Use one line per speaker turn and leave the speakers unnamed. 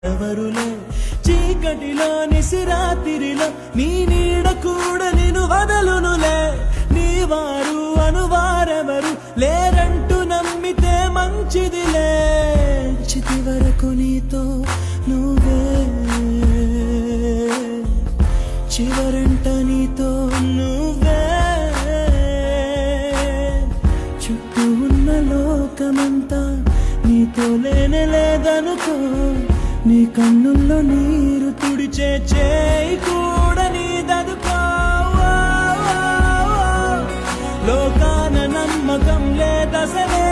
ఎవరులే చీకటిలో నిసిరాతిరిలో నీ నీడ కూడా నిన్ను వదలునులే నీ వారు అనువారెవరు లేరంటూ నమ్మితే మంచిదిలే చితి వరకు నీతో నువ్వే చివరంట నీతో నువ్వే చుట్టూ ఉన్న లోకమంతా నీతో లేదనుకో నీ కన్నుల్లో నీరు తుడిచే చేయి కూడా నీదనుకో లోకాన నమ్మకం లేదసలే